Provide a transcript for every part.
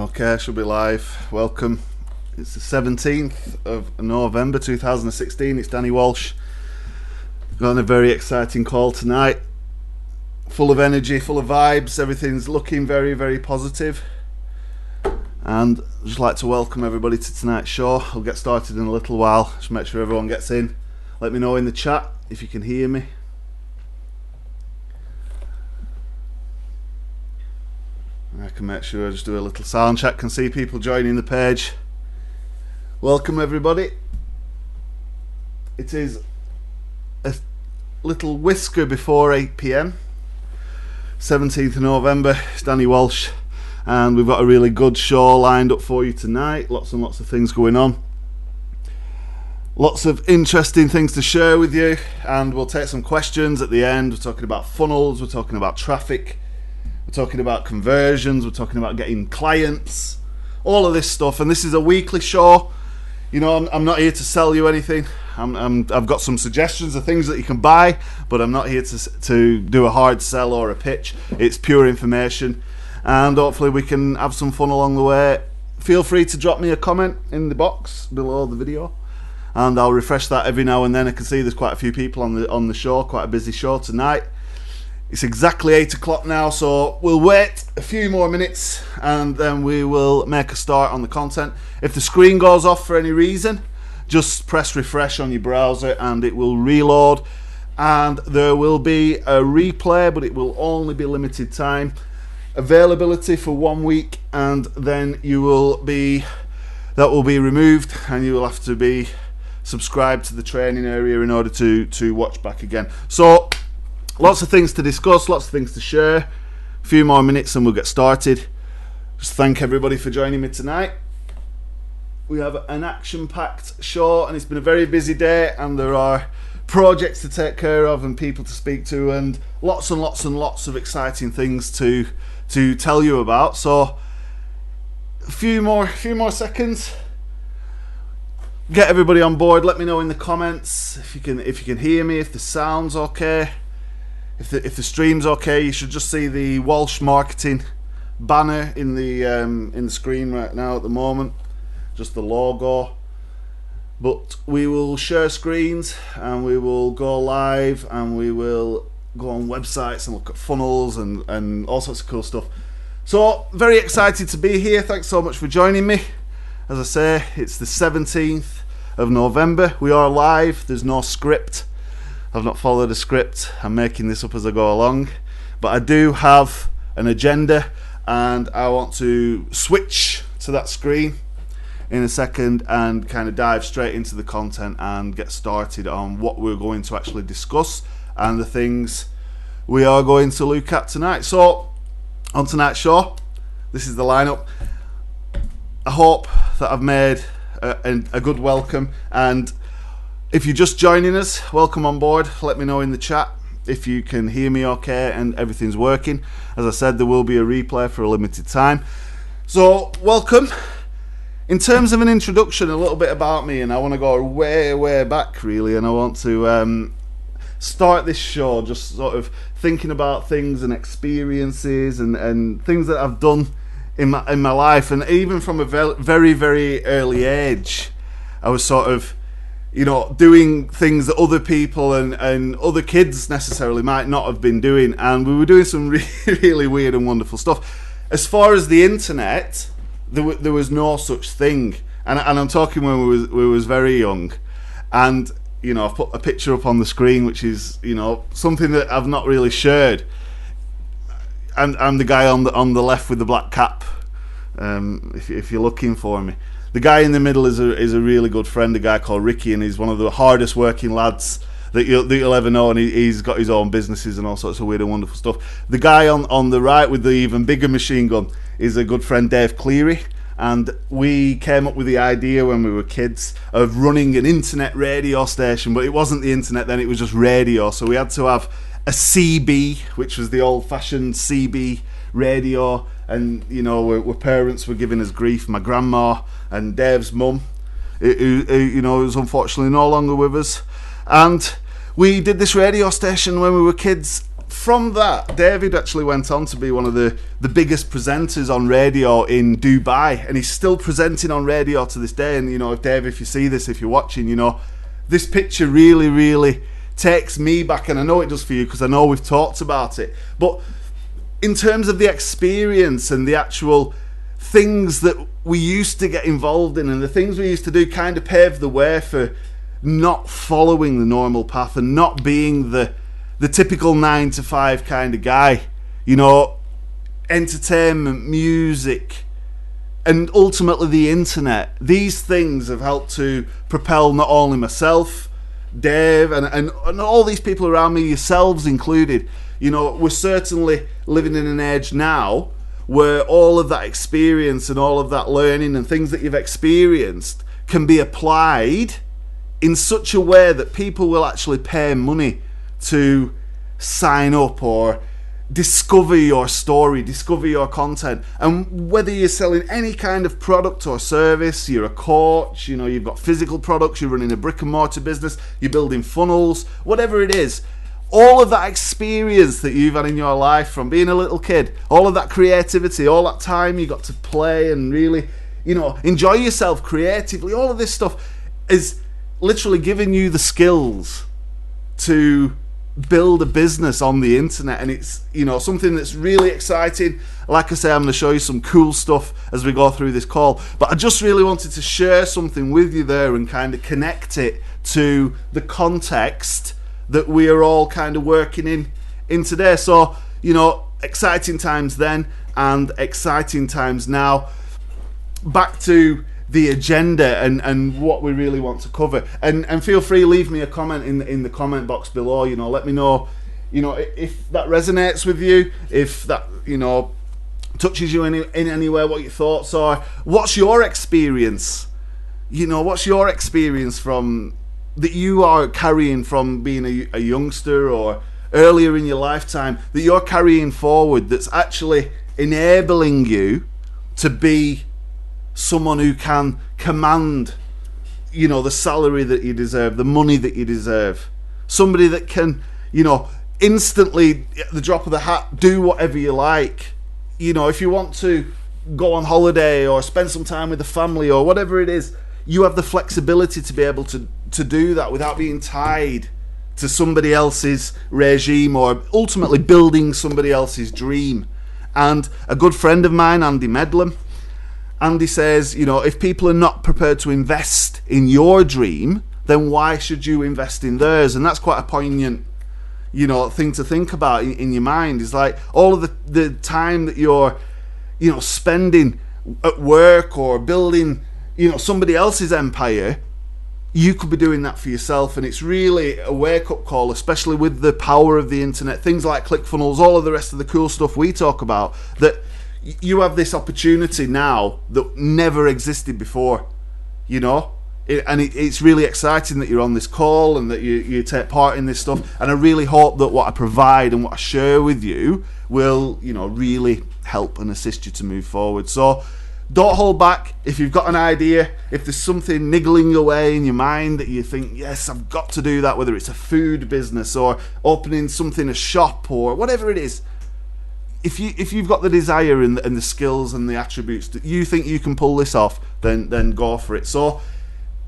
Okay, should be live. Welcome. It's the 17th of November 2016. It's Danny Walsh. Got a very exciting call tonight. Full of energy, full of vibes. Everything's looking very, very positive. And I'd just like to welcome everybody to tonight's show. We'll get started in a little while. Just make sure everyone gets in. Let me know in the chat if you can hear me. I can make sure I just do a little sound check. Can see people joining the page. Welcome everybody. It is a little whisker before 8 PM. 17th of November. It's Danny Walsh, and we've got a really good show lined up for you tonight. Lots and lots of things going on. Lots of interesting things to share with you, and we'll take some questions at the end. We're talking about funnels, we're talking about traffic, we're talking about conversions, we're talking about getting clients, all of this stuff. And this is a weekly show. You know, I'm not here to sell you anything. I've got some suggestions of things that you can buy, but I'm not here to do a hard sell or a pitch. It's pure information, and hopefully we can have some fun along the way. Feel free to drop me a comment in the box below the video, and I'll refresh that every now and then. I can see there's quite a few people on the show. Quite a busy show tonight. It's exactly 8 o'clock now, so we'll wait a few more minutes and then we will make a start on the content. If the screen goes off for any reason, just press refresh on your browser and it will reload, and there will be a replay, but it will only be limited time. Availability for 1 week, and then that will be removed and you will have to be subscribed to the training area in order to watch back again. So lots of things to discuss, lots of things to share. A few more minutes and we'll get started. Just thank everybody for joining me tonight. We have an action-packed show, and it's been a very busy day, and there are projects to take care of and people to speak to, and lots and lots and lots of exciting things to tell you about. So a few more seconds. Get everybody on board. Let me know in the comments if you can hear me, if the sound's okay. If the stream's okay. You should just see the Walsh marketing banner in the screen right now at the moment, just the logo. But we will share screens and we will go live and we will go on websites and look at funnels and all sorts of cool stuff. So very excited to be here. Thanks so much for joining me. As I say, it's the 17th of November. We are live. There's no script. I've not followed a script. I'm making this up as I go along, but I do have an agenda, and I want to switch to that screen in a second and kind of dive straight into the content and get started on what we're going to actually discuss and the things we are going to look at tonight. So on tonight's show, this is the lineup. I hope that I've made a good welcome, and if you're just joining us, welcome on board. Let me know in the chat if you can hear me okay and everything's working. As I said, there will be a replay for a limited time. So, welcome. In terms of an introduction, a little bit about me, and I want to go way, way back really, and I want to start this show just sort of thinking about things and experiences and things that I've done in my life. And even from a very, very early age, I was sort of, you know, doing things that other people and other kids necessarily might not have been doing, and we were doing some really weird and wonderful stuff. As far as the internet, there was no such thing, and I'm talking when we was very young. And you know, I've put a picture up on the screen, which is, you know, something that I've not really shared. I'm the guy on the left with the black cap. If you're looking for me. The guy in the middle is a really good friend, a guy called Ricky, and he's one of the hardest working lads that you'll ever know, and he's got his own businesses and all sorts of weird and wonderful stuff. The guy on the right with the even bigger machine gun is a good friend, Dave Cleary, and we came up with the idea when we were kids of running an internet radio station, but it wasn't the internet then, it was just radio, so we had to have a CB, which was the old-fashioned CB radio. And you know, our parents were giving us grief. My grandma and Dave's mum, who you know, is unfortunately no longer with us. And we did this radio station when we were kids from that, David actually went on to be one of the biggest presenters on radio in Dubai, and he's still presenting on radio to this day. And, you know, Dave, if you see this, if you're watching, you know, this picture really, really takes me back, and I know it does for you because I know we've talked about it. But in terms of the experience and the actual things that we used to get involved in and the things we used to do kind of paved the way for not following the normal path and not being the typical 9-to-5 kind of guy. You know, entertainment, music, and ultimately the internet. These things have helped to propel not only myself, Dave, and all these people around me, yourselves included. You know, we're certainly living in an age now where all of that experience and all of that learning and things that you've experienced can be applied in such a way that people will actually pay money to sign up or discover your story, discover your content. And whether you're selling any kind of product or service, you're a coach, you know, you've got physical products, you're running a brick and mortar business, you're building funnels, whatever it is, all of that experience that you've had in your life from being a little kid, all of that creativity, all that time you got to play and really, you know, enjoy yourself creatively, all of this stuff is literally giving you the skills to build a business on the internet. And it's, you know, something that's really exciting. Like I say, I'm going to show you some cool stuff as we go through this call, but I just really wanted to share something with you there and kind of connect it to the context that we are all kind of working in today. So, you know, exciting times then and exciting times now. Back to the agenda and what we really want to cover, and feel free, leave me a comment in the comment box below. You know, let me know, you know, if that resonates with you, if that, you know, touches you in any way, what your thoughts are. What's your experience? You know, what's your experience from that you are carrying from being a youngster or earlier in your lifetime that you're carrying forward that's actually enabling you to be someone who can command, you know, the salary that you deserve, the money that you deserve, somebody that can, you know, instantly at the drop of the hat do whatever you like. You know, if you want to go on holiday or spend some time with the family or whatever it is, you have the flexibility to be able to do that without being tied to somebody else's regime or ultimately building somebody else's dream. And a good friend of mine, Andy Medlam, Andy says, you know, if people are not prepared to invest in your dream, then why should you invest in theirs? And that's quite a poignant, you know, thing to think about in your mind. Is like all of the time that you're, you know, spending at work or building, you know, somebody else's empire, you could be doing that for yourself. And it's really a wake-up call, especially with the power of the internet, things like ClickFunnels, all of the rest of the cool stuff we talk about, that you have this opportunity now that never existed before, you know. It's really exciting that you're on this call and that you take part in this stuff. And I really hope that what I provide and what I share with you will, you know, really help and assist you to move forward. So don't hold back. If you've got an idea, if there's something niggling away in your mind that you think, yes, I've got to do that, whether it's a food business or opening something, a shop or whatever it is, if you've got the desire and the skills and the attributes that you think you can pull this off, then go for it. So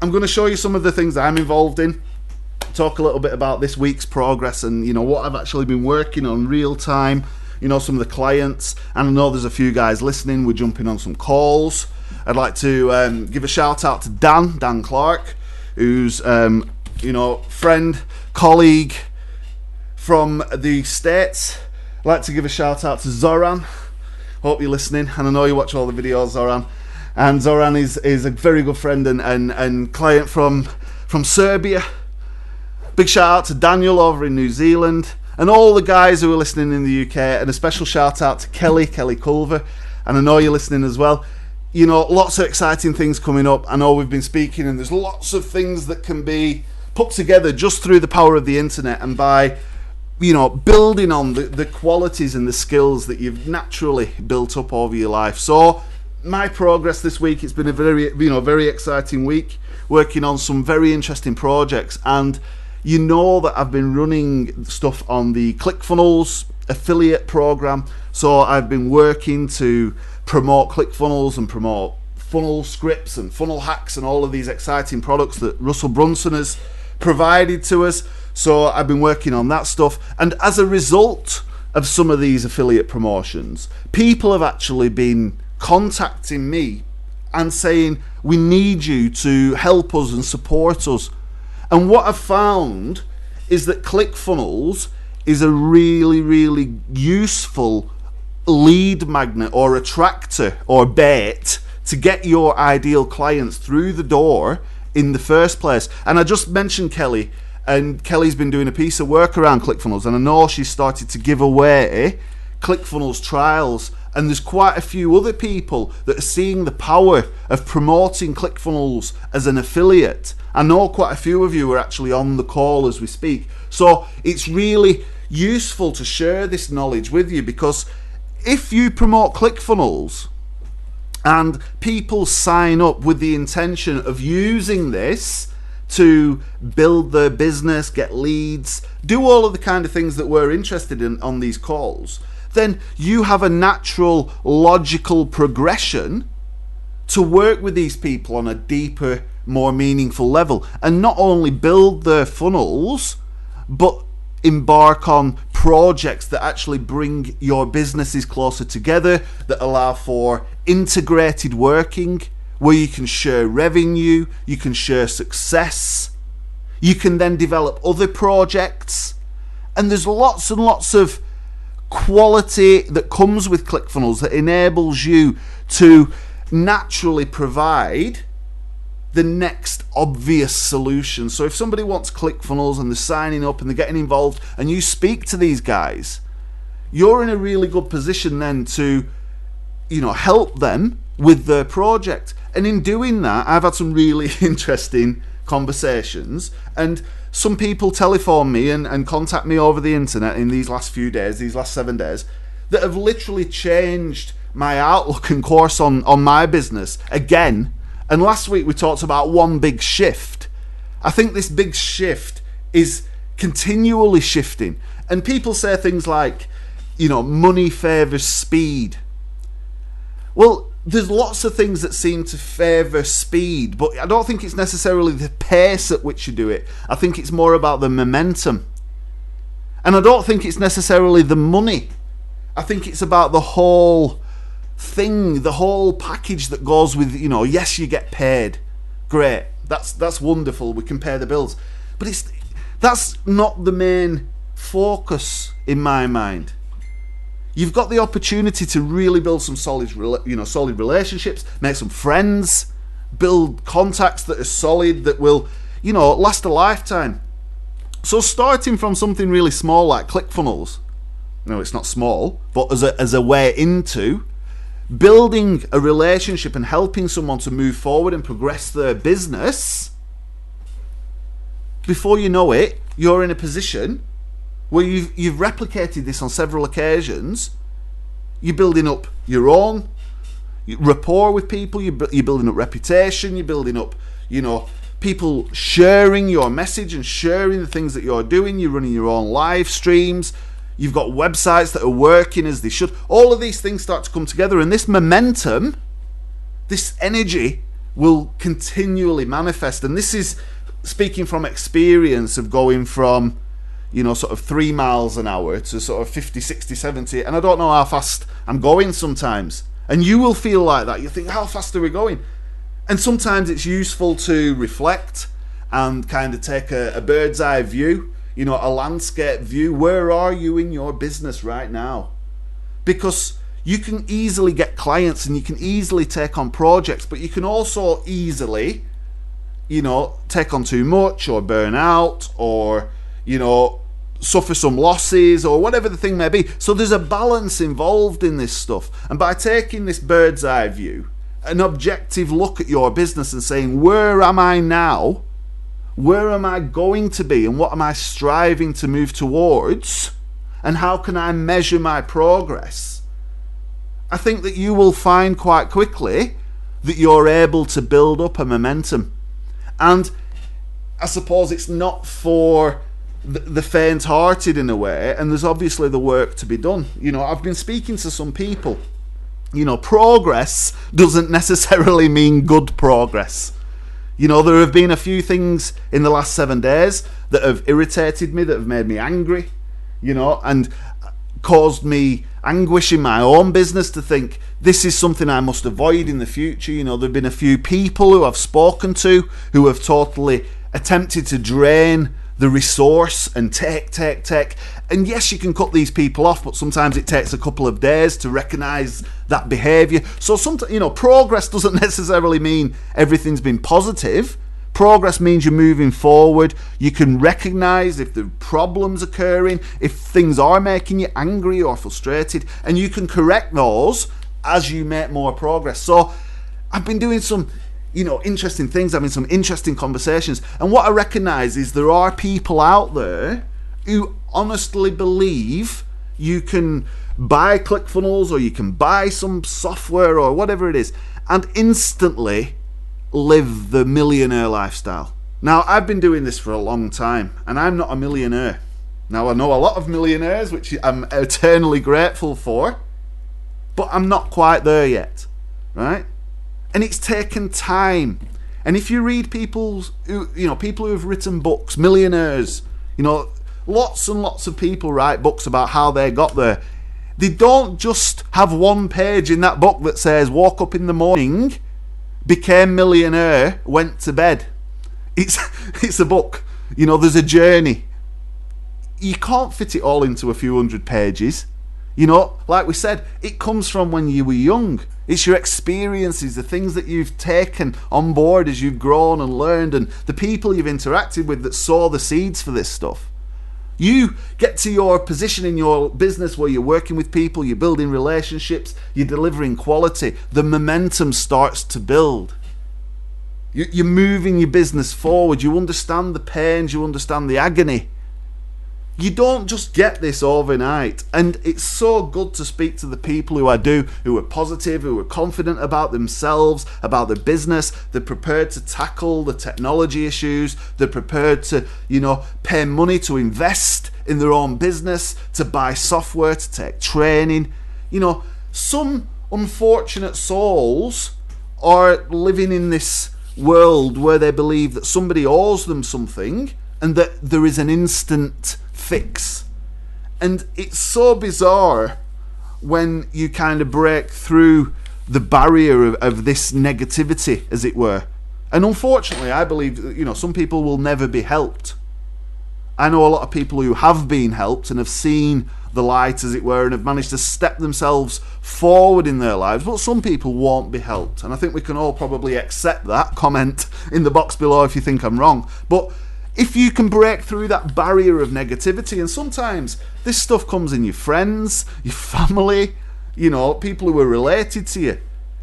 I'm going to show you some of the things that I'm involved in, talk a little bit about this week's progress and, you know, what I've actually been working on real time, you know, some of the clients. And I know there's a few guys listening. We're jumping on some calls. I'd like to give a shout out to Dan Clark, who's, you know, friend, colleague from the States. I'd like to give a shout out to Zoran. Hope you're listening, and I know you watch all the videos, Zoran. And Zoran is a very good friend and client from Serbia. Big shout out to Daniel over in New Zealand, and all the guys who are listening in the UK, and a special shout out to Kelly Culver, and I know you're listening as well. You know, lots of exciting things coming up. I know we've been speaking, and there's lots of things that can be put together just through the power of the internet and by, you know, building on the qualities and the skills that you've naturally built up over your life. So my progress this week, it's been a very exciting week, working on some very interesting projects. And, You know that I've been running stuff on the ClickFunnels affiliate program. So I've been working to promote ClickFunnels and promote funnel scripts and funnel hacks and all of these exciting products that Russell Brunson has provided to us. So I've been working on that stuff. And as a result of some of these affiliate promotions, people have actually been contacting me and saying, we need you to help us and support us. And what I've found is that ClickFunnels is a really, really useful lead magnet or attractor or bait to get your ideal clients through the door in the first place. And I just mentioned Kelly, and Kelly's been doing a piece of work around ClickFunnels, and I know she's started to give away ClickFunnels trials, and there's quite a few other people that are seeing the power of promoting ClickFunnels as an affiliate. I know quite a few of you are actually on the call as we speak, so it's really useful to share this knowledge with you, because if you promote ClickFunnels and people sign up with the intention of using this to build their business, get leads, do all of the kind of things that we're interested in on these calls, then you have a natural, logical progression to work with these people on a deeper, more meaningful level, and not only build their funnels, but embark on projects that actually bring your businesses closer together, that allow for integrated working, where you can share revenue, you can share success, you can then develop other projects, and there's lots and lots of quality that comes with ClickFunnels that enables you to naturally provide the next obvious solution. So if somebody wants ClickFunnels and they're signing up and they're getting involved and you speak to these guys, you're in a really good position then to, help them with their project. And in doing that, I've had some really interesting conversations, and some people telephone me and contact me over the internet in these last few days, these last 7 days, that have literally changed my outlook and course on my business again. And last week we talked about one big shift. I think this big shift is continually shifting. And people say things like, money favours speed. Well, there's lots of things that seem to favour speed, but I don't think it's necessarily the pace at which you do it. I think it's more about the momentum. And I don't think it's necessarily the money. I think it's about the whole thing, the whole package that goes with, yes, you get paid. Great. That's wonderful. We can pay the bills. But that's not the main focus in my mind. You've got the opportunity to really build some solid relationships, make some friends, build contacts that are solid, that will, last a lifetime. So starting from something really small like ClickFunnels, no, it's not small, but as a way into building a relationship and helping someone to move forward and progress their business, before you know it, you're in a position where you've replicated this on several occasions. You're building up your own rapport with people, you're building up reputation, you're building up, people sharing your message and sharing the things that you're doing, you're running your own live streams, you've got websites that are working as they should. All of these things start to come together, and this momentum, this energy will continually manifest. And this is speaking from experience of going from sort of 3 miles an hour to sort of 50, 60, 70, and I don't know how fast I'm going sometimes. And you will feel like that. You think, how fast are we going? And sometimes it's useful to reflect and kind of take a bird's eye view, a landscape view. Where are you in your business right now? Because you can easily get clients and you can easily take on projects, but you can also easily, take on too much or burn out or, suffer some losses or whatever the thing may be. So there's a balance involved in this stuff. And by taking this bird's eye view, an objective look at your business and saying, where am I now? Where am I going to be? And what am I striving to move towards? And how can I measure my progress? I think that you will find quite quickly that you're able to build up a momentum. And I suppose it's not for the faint-hearted in a way, and there's obviously the work to be done. I've been speaking to some people. Progress doesn't necessarily mean good progress. There have been a few things in the last 7 days that have irritated me, that have made me angry, and caused me anguish in my own business to think this is something I must avoid in the future. There have been a few people who I've spoken to who have totally attempted to drain the resource and take. And yes, you can cut these people off, but sometimes it takes a couple of days to recognise that behaviour. So sometimes, progress doesn't necessarily mean everything's been positive. Progress means you're moving forward. You can recognise if the problems occurring, if things are making you angry or frustrated, and you can correct those as you make more progress. So I've been doing some interesting things, having some interesting conversations. And what I recognise is there are people out there who honestly believe you can buy ClickFunnels or you can buy some software or whatever it is and instantly live the millionaire lifestyle. Now, I've been doing this for a long time and I'm not a millionaire. Now, I know a lot of millionaires, which I'm eternally grateful for, but I'm not quite there yet, right? And it's taken time. And if you read people who have written books, millionaires, lots and lots of people write books about how they got there. They don't just have one page in that book that says, woke up in the morning, became millionaire, went to bed. It's a book. There's a journey. You can't fit it all into a few hundred pages. Like we said, it comes from when you were young. It's your experiences, the things that you've taken on board as you've grown and learned, and the people you've interacted with that sow the seeds for this stuff. You get to your position in your business where you're working with people, you're building relationships, you're delivering quality. The momentum starts to build. You're moving your business forward. You understand the pains, you understand the agony. You don't just get this overnight, and it's so good to speak to the people who I do, who are positive, who are confident about themselves, about their business. They're prepared to tackle the technology issues. They're prepared to, pay money to invest in their own business, to buy software, to take training. Some unfortunate souls are living in this world where they believe that somebody owes them something and that there is an instant fix. And it's so bizarre when you kind of break through the barrier of this negativity, as it were. And unfortunately, I believe some people will never be helped. I know a lot of people who have been helped and have seen the light, as it were, and have managed to step themselves forward in their lives, but some people won't be helped. And I think we can all probably accept that. Comment in the box below if you think I'm wrong. But if you can break through that barrier of negativity, and sometimes this stuff comes in your friends, your family, people who are related to you.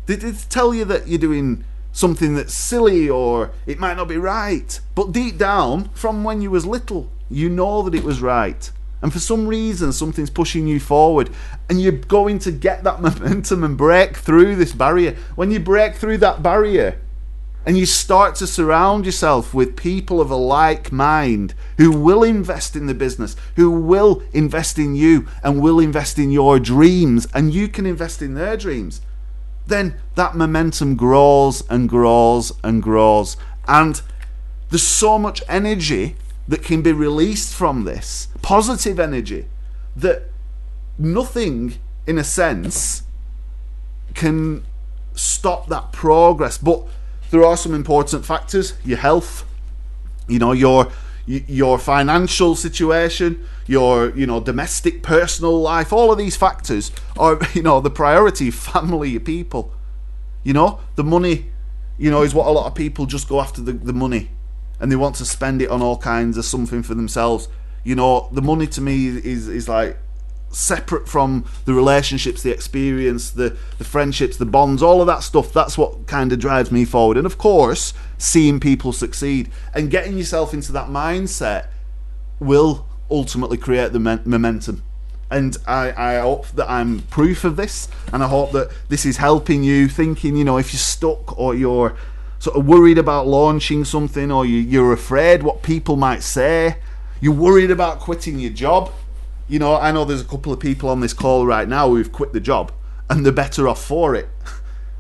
They tell you that you're doing something that's silly or it might not be right. But deep down, from when you was little, you know that it was right. And for some reason, something's pushing you forward. And you're going to get that momentum and break through this barrier. When you break through that barrier, and you start to surround yourself with people of a like mind who will invest in the business, who will invest in you and will invest in your dreams, and you can invest in their dreams, then that momentum grows and grows and grows. And there's so much energy that can be released from this, positive energy, that nothing, in a sense, can stop that progress. But there are some important factors: your health, your financial situation, your domestic, personal life. All of these factors are the priority: family, your people. The money, is what a lot of people just go after, the money, and they want to spend it on all kinds of something for themselves. The money to me is like separate from the relationships, the experience, the friendships, the bonds, all of that stuff. That's what kind of drives me forward. And of course, seeing people succeed and getting yourself into that mindset will ultimately create the momentum. And I hope that I'm proof of this, and I hope that this is helping you thinking, if you're stuck or you're sort of worried about launching something, or you're afraid what people might say, you're worried about quitting your job. You know, I know there's a couple of people on this call right now who've quit the job and they're better off for it.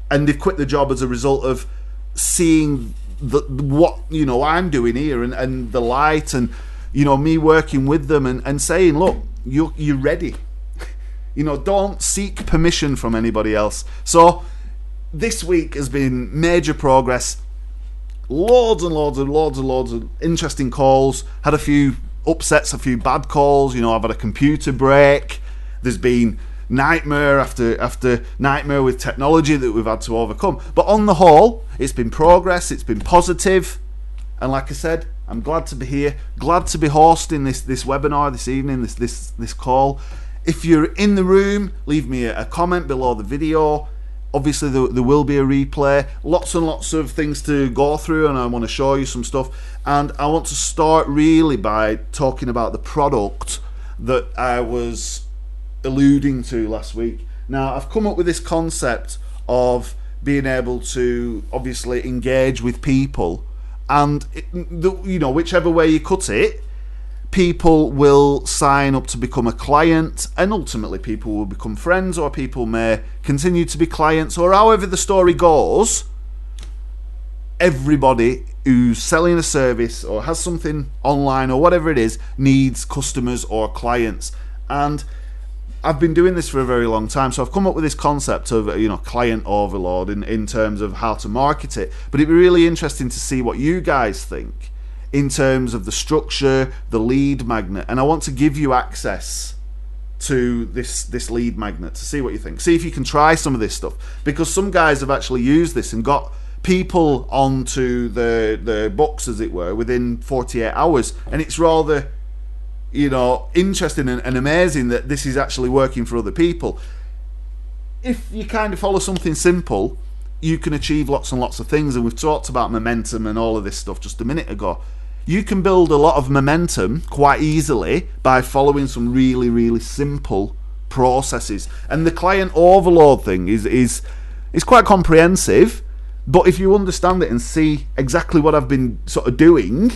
And they've quit the job as a result of seeing what, you know, I'm doing here, and the light, and, you know, me working with them and saying, look, you're ready. You know, don't seek permission from anybody else. So this week has been major progress. Loads of interesting calls. Had a few upsets, a few bad calls. You know, I've had a computer break. There's been nightmare after nightmare with technology that we've had to overcome. But on the whole, it's been progress. It's been positive. And like I said, I'm glad to be here. Glad to be hosting this webinar this evening. This call. If you're in the room, leave me a comment below the video. Obviously, there will be a replay. Lots and lots of things to go through, and I want to show you some stuff. And I want to start really by talking about the product that I was alluding to last week. Now, I've come up with this concept of being able to obviously engage with people, and you know, whichever way you cut it, people will sign up to become a client, and ultimately people will become friends, or people may continue to be clients, or however the story goes. Everybody who's selling a service or has something online or whatever it is needs customers or clients. And I've been doing this for a very long time, so I've come up with this concept of, you know, client overload in terms of how to market it. But it'd be really interesting to see what you guys think in terms of the structure, the lead magnet. And I want to give you access to this lead magnet to see what you think. See if you can try some of this stuff, because some guys have actually used this and got people onto the books, as it were, within 48 hours. And it's rather, you know, interesting and amazing that this is actually working for other people. If you kind of follow something simple, you can achieve lots and lots of things. And we've talked about momentum and all of this stuff just a minute ago. You can build a lot of momentum quite easily by following some really, really simple processes. And the client overload thing is quite comprehensive, but if you understand it and see exactly what I've been sort of doing,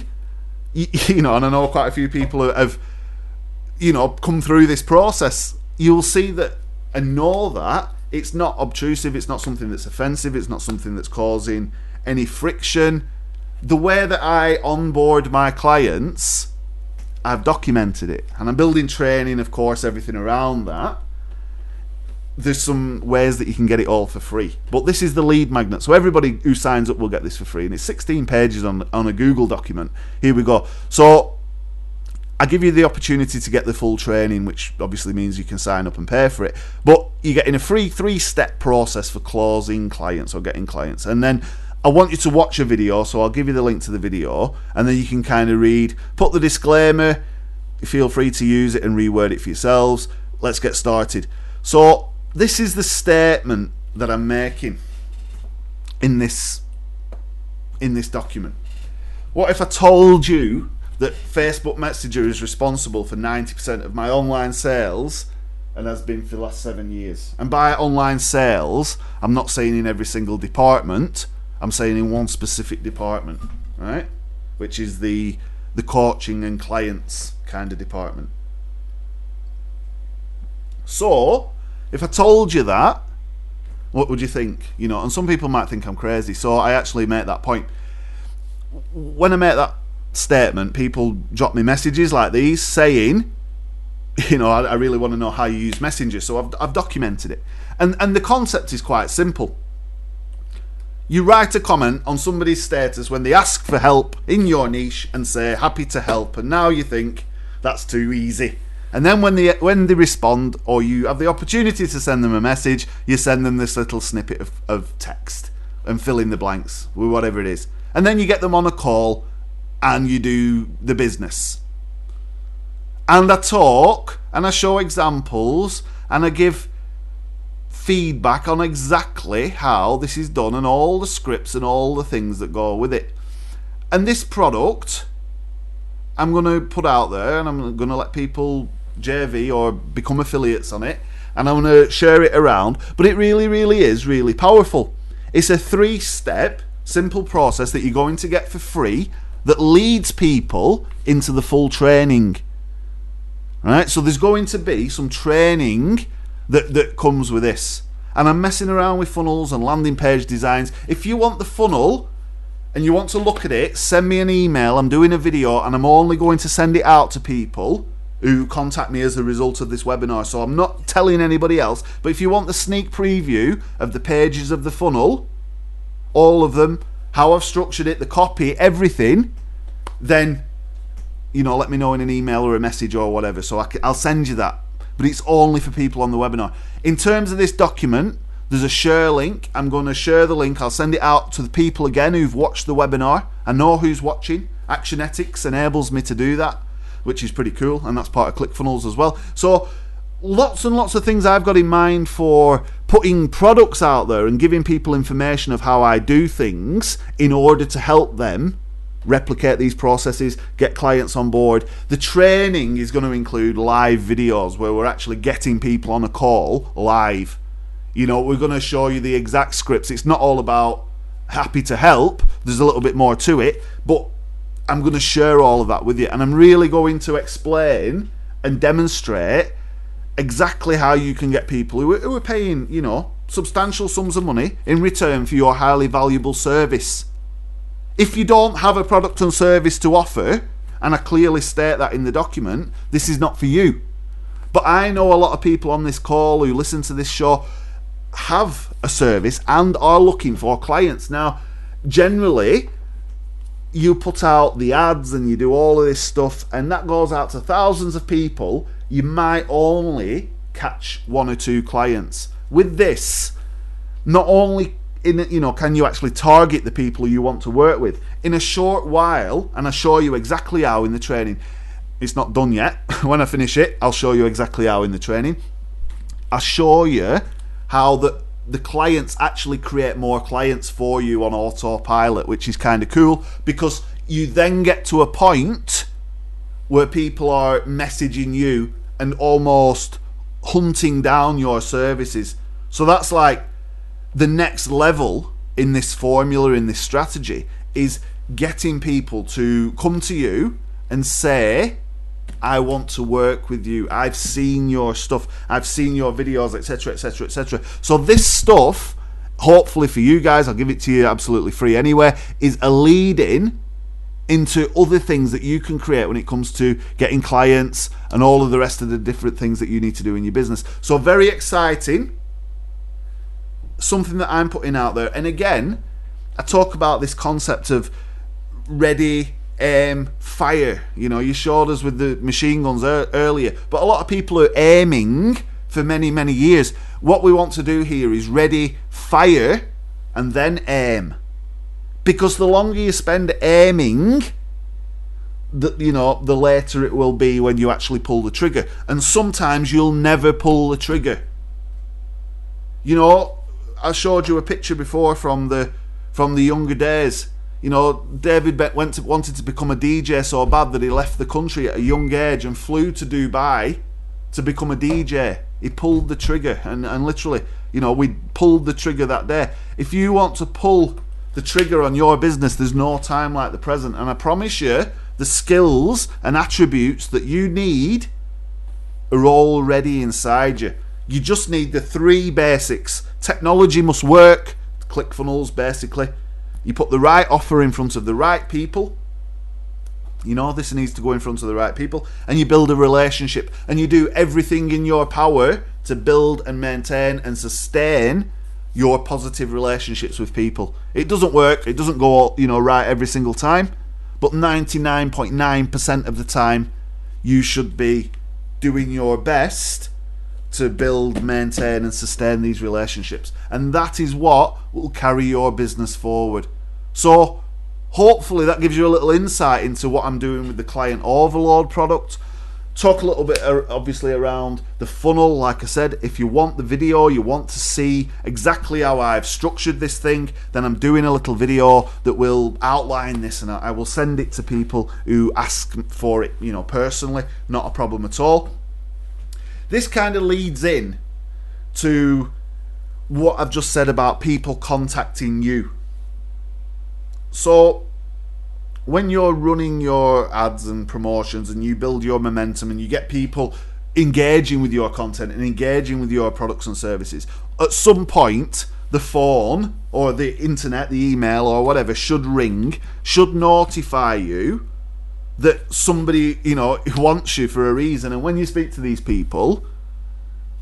you know, and I know quite a few people have, you know, come through this process, you'll see that and know that it's not obtrusive, it's not something that's offensive, it's not something that's causing any friction. The way that I onboard my clients, I've documented it, and I'm building training, of course, everything around that. There's some ways that you can get it all for free, but this is the lead magnet, so everybody who signs up will get this for free, and it's 16 pages on a Google document. Here we go. So I give you the opportunity to get the full training, which obviously means you can sign up and pay for it, but you're getting a free 3-step process for closing clients or getting clients. And then I want you to watch a video, so I'll give you the link to the video, and then you can kind of read, put the disclaimer, feel free to use it and reword it for yourselves. Let's get started. So this is the statement that I'm making in this document. What if I told you that Facebook Messenger is responsible for 90% of my online sales and has been for the last 7 years? And by online sales, I'm not saying in every single department, I'm saying in one specific department, right? Which is the coaching and clients kind of department. So, if I told you that, what would you think? You know, and some people might think I'm crazy, so I actually make that point. When I make that statement, people drop me messages like these saying, you know, I really want to know how you use Messenger, so I've documented it. And the concept is quite simple. You write a comment on somebody's status when they ask for help in your niche and say happy to help, and now you think that's too easy. And then when they respond, or you have the opportunity to send them a message, you send them this little snippet of text and fill in the blanks with whatever it is. And then you get them on a call and you do the business. And I talk and I show examples and I give feedback on exactly how this is done and all the scripts and all the things that go with it. And this product I'm going to put out there, and I'm going to let people JV or become affiliates on it, and I'm going to share it around. But it really, really is really powerful. It's a 3-step simple process that you're going to get for free that leads people into the full training. Right? So there's going to be some training that comes with this. And I'm messing around with funnels and landing page designs. If you want the funnel and you want to look at it, send me an email. I'm doing a video and I'm only going to send it out to people who contact me as a result of this webinar. So I'm not telling anybody else. But if you want the sneak preview of the pages of the funnel, all of them, how I've structured it, the copy, everything, then, you know, let me know in an email or a message or whatever. So I'll send you that. But it's only for people on the webinar. In terms of this document, there's a share link. I'm going to share the link. I'll send it out to the people again who've watched the webinar. I know who's watching. Actionetics enables me to do that, which is pretty cool, and that's part of ClickFunnels as well. So lots and lots of things I've got in mind for putting products out there and giving people information of how I do things in order to help them replicate these processes, get clients on board. The training is going to include live videos where we're actually getting people on a call live. You know, we're going to show you the exact scripts. It's not all about happy to help. There's a little bit more to it, but I'm going to share all of that with you, and I'm really going to explain and demonstrate exactly how you can get people who are paying, you know, substantial sums of money in return for your highly valuable service. If you don't have a product and service to offer, and I clearly state that in the document, this is not for you. But I know a lot of people on this call who listen to this show have a service and are looking for clients. Now, generally, you put out the ads and you do all of this stuff, and that goes out to thousands of people. You might only catch 1 or 2 clients. With this, not only can you actually target the people you want to work with in a short while, and I show you exactly how in the training. It's not done yet. When I finish it, I'll show you exactly how in the training. I'll show you how the clients actually create more clients for you on autopilot, which is kind of cool, because you then get to a point where people are messaging you and almost hunting down your services. So that's like the next level in this formula, in this strategy, is getting people to come to you and say, I want to work with you. I've seen your stuff. I've seen your videos, etc., etc., etc. So this stuff, hopefully for you guys, I'll give it to you absolutely free anyway, is a lead-in into other things that you can create when it comes to getting clients and all of the rest of the different things that you need to do in your business. So very exciting. Something that I'm putting out there. And again, I talk about this concept of ready, aim, fire. You know, you showed us with the machine guns earlier, but a lot of people are aiming for many, many years. What we want to do here is ready, fire, and then aim. Because the longer you spend aiming, the later it will be when you actually pull the trigger. And sometimes you'll never pull the trigger. You know, I showed you a picture before from the younger days. You know, David Beck wanted to become a DJ so bad that he left the country at a young age and flew to Dubai to become a DJ. He pulled the trigger, and literally, you know, we pulled the trigger that day. If you want to pull the trigger on your business, there's no time like the present. And I promise you, the skills and attributes that you need are already inside you. You just need the 3 basics. Technology must work. ClickFunnels, basically. You put the right offer in front of the right people. You know, this needs to go in front of the right people. And you build a relationship. And you do everything in your power to build and maintain and sustain your positive relationships with people. It doesn't work. It doesn't go, right every single time. But 99.9% of the time, you should be doing your best to build, maintain, and sustain these relationships. And that is what will carry your business forward. So hopefully that gives you a little insight into what I'm doing with the Client Overload product. Talk a little bit obviously around the funnel. Like I said, if you want the video, you want to see exactly how I've structured this thing, then I'm doing a little video that will outline this, and I will send it to people who ask for it, personally. Not a problem at all. This kind of leads in to what I've just said about people contacting you. So when you're running your ads and promotions and you build your momentum and you get people engaging with your content and engaging with your products and services, at some point the phone or the internet, the email or whatever should ring, should notify you that somebody, wants you for a reason. And when you speak to these people,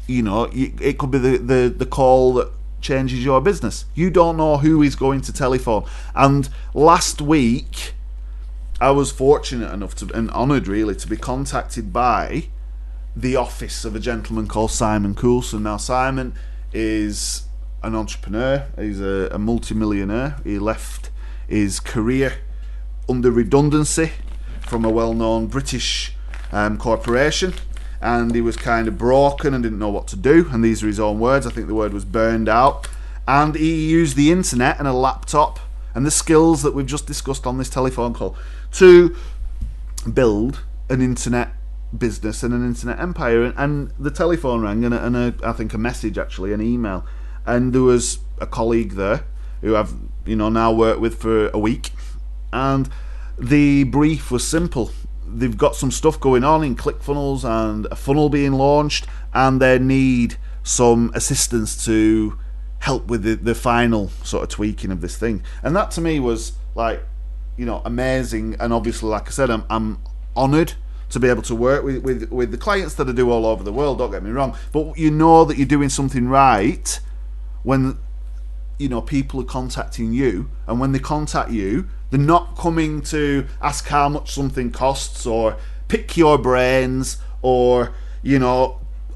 it could be the call that changes your business. You don't know who is going to telephone. And last week I was fortunate enough and honoured really to be contacted by the office of a gentleman called Simon Coulson. Now Simon is an entrepreneur, he's a multi-millionaire. He left his career under redundancy from a well-known British corporation, and he was kind of broken and didn't know what to do, and these are his own words, I think the word was burned out, and he used the internet and a laptop and the skills that we've just discussed on this telephone call to build an internet business and an internet empire. And the telephone rang, and I think a message, actually, an email, and there was a colleague there who I've now worked with for a week, and the brief was simple. They've got some stuff going on in ClickFunnels and a funnel being launched, and they need some assistance to help with the final sort of tweaking of this thing. And that to me was like, amazing. And obviously, like I said, I'm honoured to be able to work with the clients that I do all over the world, don't get me wrong, but you know that you're doing something right when people are contacting you, and when they contact you, they're not coming to ask how much something costs or pick your brains or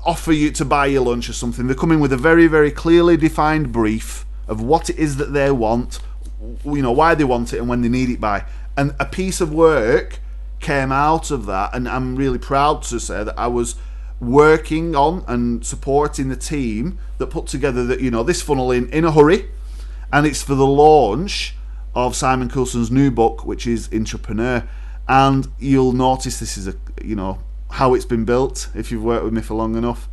offer you to buy your lunch or something. They're coming with a very, very clearly defined brief of what it is that they want, why they want it and when they need it by. And a piece of work came out of that, and I'm really proud to say that I was working on and supporting the team that put together this funnel in a hurry, and it's for the launch of Simon Coulson's new book, which is Intrapreneur. And you'll notice this is how it's been built. If you've worked with me for long enough,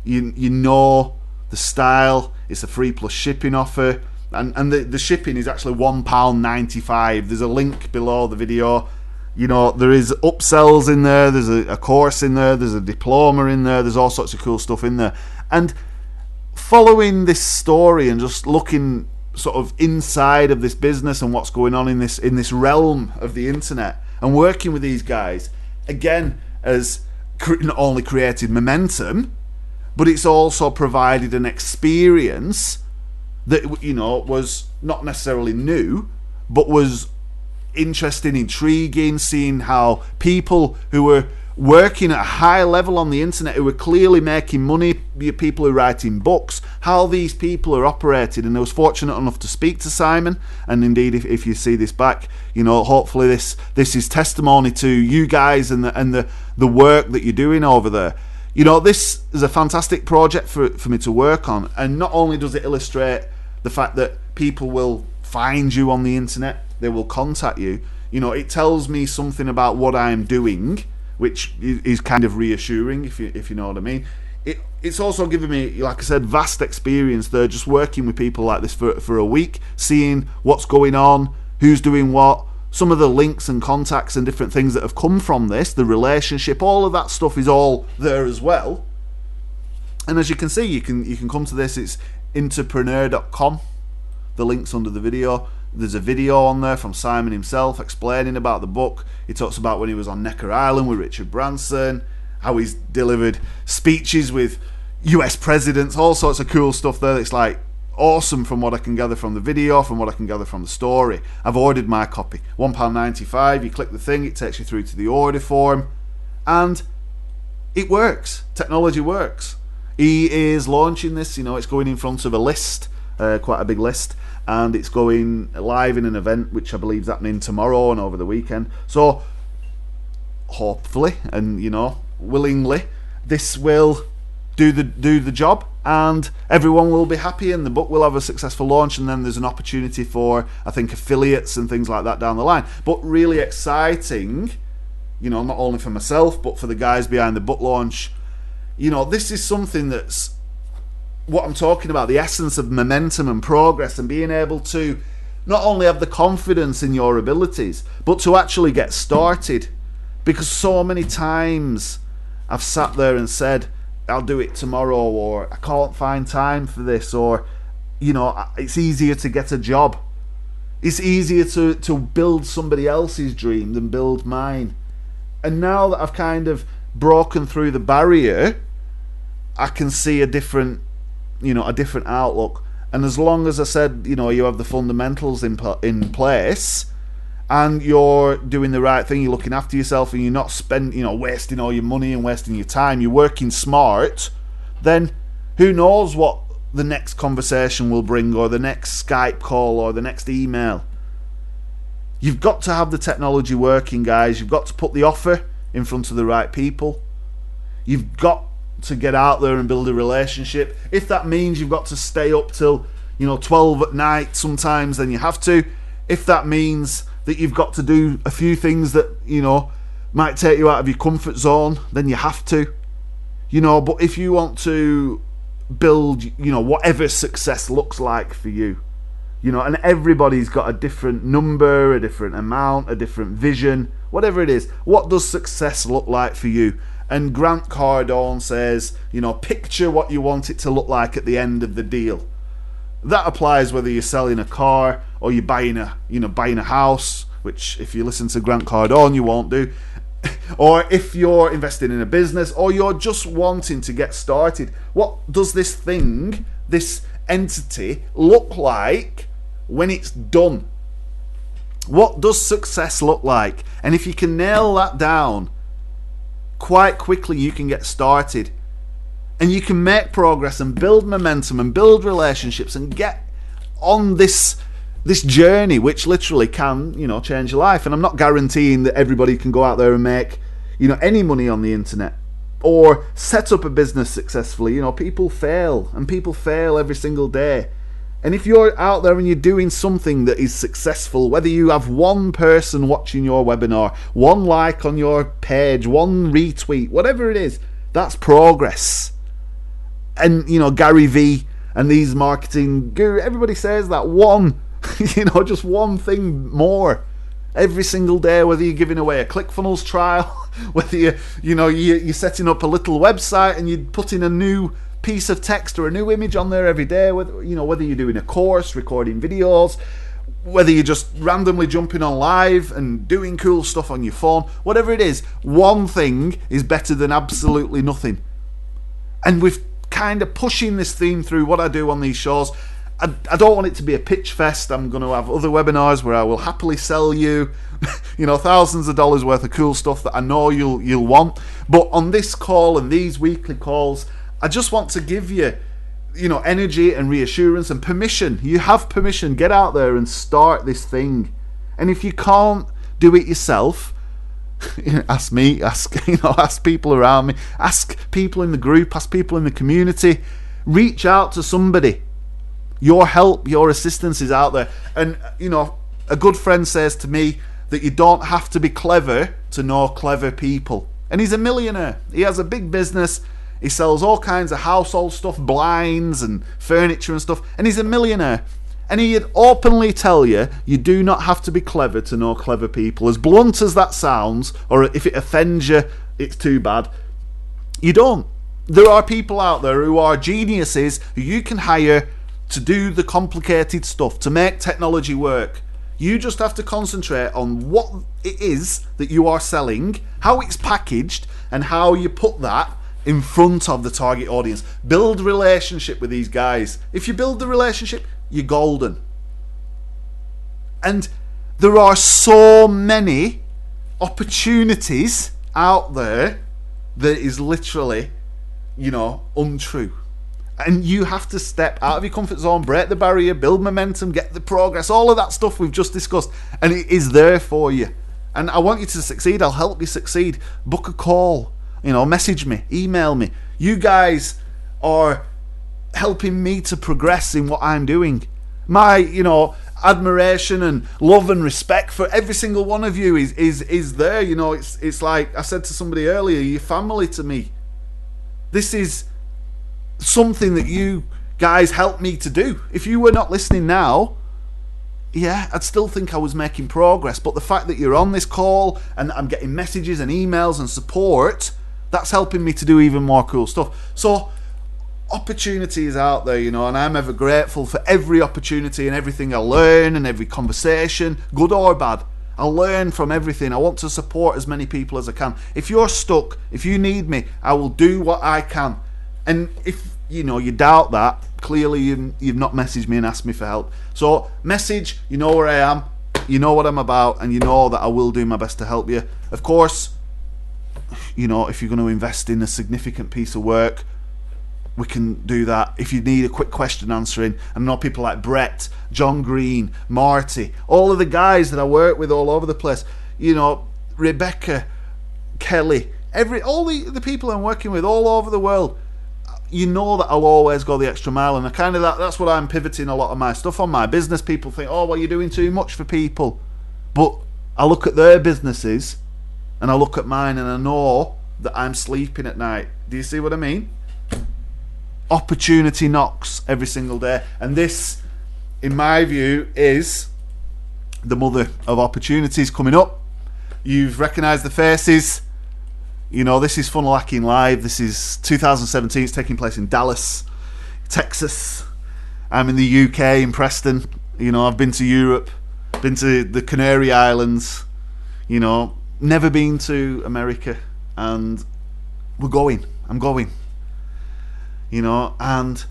you know the style. It's a free plus shipping offer, and the shipping is actually £1.95. There's a link below the video. There is upsells in there, there's a course in there, there's a diploma in there, there's all sorts of cool stuff in there. And following this story and just looking sort of inside of this business and what's going on in this realm of the internet, and working with these guys, again, has not only created momentum, but it's also provided an experience that was not necessarily new, but was interesting, intriguing, seeing how people who were working at a high level on the internet, who were clearly making money, people who are writing books, how these people are operated. And I was fortunate enough to speak to Simon, and indeed if you see this back, hopefully this is testimony to you guys and the work that you're doing over there. This is a fantastic project for me to work on, and not only does it illustrate the fact that people will find you on the internet, they will contact you, it tells me something about what I'm doing, which is kind of reassuring, if you know what I mean. It's also given me, like I said, vast experience there, just working with people like this for a week, seeing what's going on, who's doing what, some of the links and contacts and different things that have come from this, the relationship, all of that stuff is all there as well. And as you can see, you can come to this. It's entrepreneur.com. The link's under the video. There's a video on there from Simon himself explaining about the book. He talks about when he was on Necker Island with Richard Branson, how he's delivered speeches with US presidents, all sorts of cool stuff there. It's like awesome from what I can gather from the video, from what I can gather from the story. I've ordered my copy, £1.95. You click the thing, it takes you through to the order form, and it works. Technology works. He is launching this, it's going in front of a list, quite a big list, and it's going live in an event which I believe is happening tomorrow and over the weekend. So hopefully and willingly, this will do the job, and everyone will be happy, and the book will have a successful launch, and then there's an opportunity for, I think, affiliates and things like that down the line. But really exciting, not only for myself but for the guys behind the book launch. This is something that's what I'm talking about, the essence of momentum and progress, and being able to not only have the confidence in your abilities, but to actually get started. Because so many times I've sat there and said, I'll do it tomorrow, or I can't find time for this, or, you know, it's easier to get a job. It's easier to build somebody else's dream than build mine. And now that I've kind of broken through the barrier, I can see a different outlook. And as long as I said, you know, you have the fundamentals in place, and you're doing the right thing, you're looking after yourself, and you're not wasting all your money and wasting your time, you're working smart, then who knows what the next conversation will bring, or the next Skype call, or the next email. You've got to have the technology working, guys. You've got to put the offer in front of the right people. You've got to get out there and build a relationship. If that means you've got to stay up till 12 at night sometimes, then you have to. If that means that you've got to do a few things that might take you out of your comfort zone, then you have to. But if you want to build whatever success looks like for you, and everybody's got a different number, a different amount, a different vision, whatever it is. What does success look like for you? And Grant Cardone says, picture what you want it to look like at the end of the deal. That applies whether you're selling a car or you're buying a house, which if you listen to Grant Cardone you won't do, or if you're investing in a business, or you're just wanting to get started. What does this entity look like when it's done? What does success look like? And if you can nail that down, quite quickly you can get started, and you can make progress and build momentum and build relationships and get on this journey, which literally can change your life. And I'm not guaranteeing that everybody can go out there and make any money on the internet or set up a business successfully. People fail, and people fail every single day. And if you're out there and you're doing something that is successful, whether you have one person watching your webinar, one like on your page, one retweet, whatever it is, that's progress. And Gary Vee and these marketing guru, everybody says that one, just one thing more every single day. Whether you're giving away a ClickFunnels trial, whether you're setting up a little website and you're putting a new piece of text or a new image on there every day, whether you're doing a course, recording videos, whether you're just randomly jumping on live and doing cool stuff on your phone, whatever it is, one thing is better than absolutely nothing. And we've kind of pushing this theme through what I do on these shows. I don't want it to be a pitch fest. I'm going to have other webinars where I will happily sell you thousands of dollars worth of cool stuff that I know you'll want. But on this call and these weekly calls, I just want to give you energy and reassurance and permission. You have permission. Get out there and start this thing. And if you can't do it yourself, ask me, ask people around me, ask people in the group, ask people in the community. Reach out to somebody. Your help, your assistance is out there. And a good friend says to me that you don't have to be clever to know clever people. And he's a millionaire. He has a big business. He sells all kinds of household stuff, blinds and furniture and stuff, and he's a millionaire. And he'd openly tell you, you do not have to be clever to know clever people. As blunt as that sounds, or if it offends you, it's too bad. You don't. There are people out there who are geniuses who you can hire to do the complicated stuff, to make technology work. You just have to concentrate on what it is that you are selling, how it's packaged, and how you put that in front of the target audience. Build relationship with these guys. If you build the relationship, you're golden. And there are so many opportunities out there that is literally, untrue. And you have to step out of your comfort zone, break the barrier, build momentum, get the progress, all of that stuff we've just discussed. And it is there for you. And I want you to succeed. I'll help you succeed. Book a call. Message me, email me. You guys are helping me to progress in what I'm doing. My, admiration and love and respect for every single one of you is there. It's like I said to somebody earlier, you're family to me. This is something that you guys help me to do. If you were not listening now, yeah, I'd still think I was making progress. But the fact that you're on this call and I'm getting messages and emails and support, that's helping me to do even more cool stuff. So opportunity is out there, you know, and I'm ever grateful for every opportunity and everything I learn and every conversation, good or bad. I learn from everything. I want to support as many people as I can. If you're stuck, if you need me, I will do what I can. And if you know you doubt that, clearly you've not messaged me and asked me for help. So message, you know where I am, you know what I'm about, and you know that I will do my best to help you. Of course, you know, if you're going to invest in a significant piece of work, we can do that. If you need a quick question answering, I know people like Brett, John Green, Marty, all of the guys that I work with all over the place, you know, Rebecca, Kelly, all the people I'm working with all over the world, you know that I'll always go the extra mile. And that's what I'm pivoting a lot of my stuff on. My business, people think, oh, well, you're doing too much for people. But I look at their businesses and I look at mine and I know that I'm sleeping at night. Do you see what I mean? Opportunity knocks every single day, and this, in my view, is the mother of opportunities coming up. You've recognised the faces. You know, this is Funnel Hacking Live. This is 2017. It's taking place in Dallas, Texas. I'm in the UK, in Preston. You know, I've been to Europe, been to the Canary Islands. You know, never been to America, and I'm going. You know, and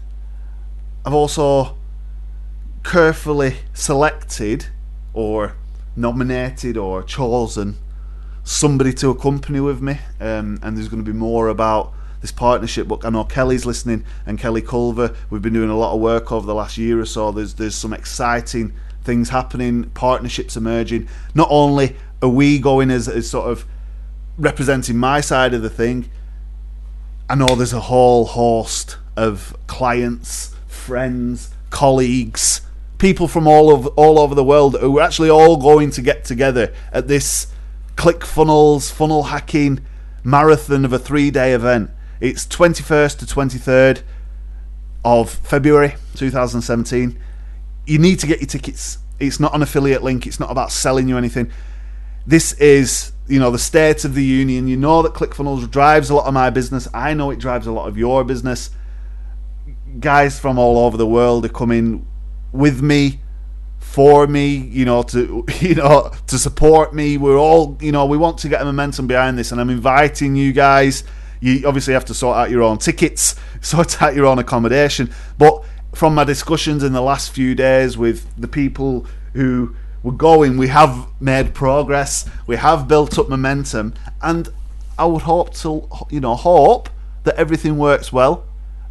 I've also carefully selected or nominated or chosen somebody to accompany with me, and there's going to be more about this partnership. But I know Kelly's listening, and Kelly Culver, we've been doing a lot of work over the last year or so. There's some exciting things happening, partnerships emerging. Not only are we going as sort of representing my side of the thing, I know there's a whole host of clients, friends, colleagues, people from all over the world who are actually all going to get together at this ClickFunnels funnel hacking marathon of a 3-day event. It's 21st to 23rd of February 2017. You need to get your tickets. It's not an affiliate link. It's not about selling you anything. This is, you know, the State of the Union. You know that ClickFunnels drives a lot of my business. I know it drives a lot of your business. Guys from all over the world are coming with me, for me, you know, to support me. We're all, you know, we want to get a momentum behind this, and I'm inviting you guys. You obviously have to sort out your own tickets, sort out your own accommodation. But from my discussions in the last few days with the people who were going, we have made progress. We have built up momentum, and I would hope that everything works well,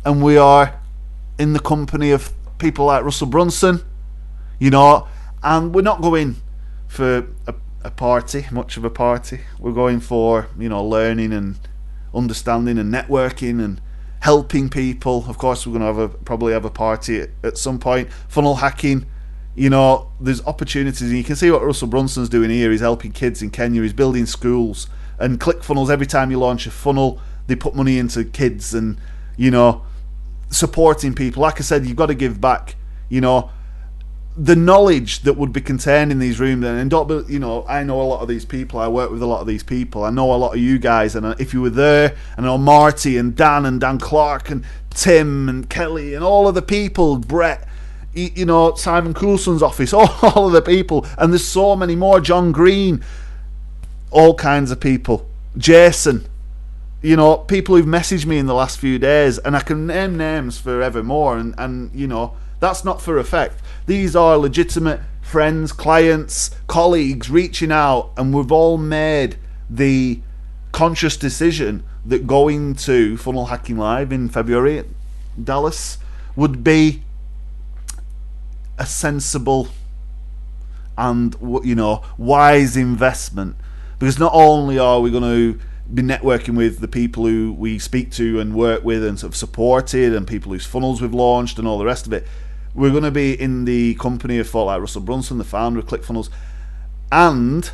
and we are in the company of people like Russell Brunson, you know, and we're not going for a party, much of a party. We're going for, you know, learning and understanding and networking and helping people. Of course, we're going to probably have a party at some point. Funnel hacking, you know, there's opportunities, and you can see what Russell Brunson's doing here. He's helping kids in Kenya. He's building schools. And ClickFunnels, every time you launch a funnel, they put money into kids and, you know, supporting people. Like I said, you've got to give back. You know, the knowledge that would be contained in these rooms, and don't, you know, I know a lot of these people. I work with a lot of these people. I know a lot of you guys, and if you were there, I know Marty and Dan Clark and Tim and Kelly and all of the people, Brett, you know, Simon Coulson's office, all of the people, and there's so many more. John Green, all kinds of people. Jason, you know, people who've messaged me in the last few days, and I can name names forevermore, and you know, that's not for effect. These are legitimate friends, clients, colleagues reaching out, and we've all made the conscious decision that going to Funnel Hacking Live in February at Dallas would be a sensible and, you know, wise investment, because not only are we going to be networking with the people who we speak to and work with and sort of supported, and people whose funnels we've launched and all the rest of it, we're going to be in the company of folk like Russell Brunson, the founder of ClickFunnels, and,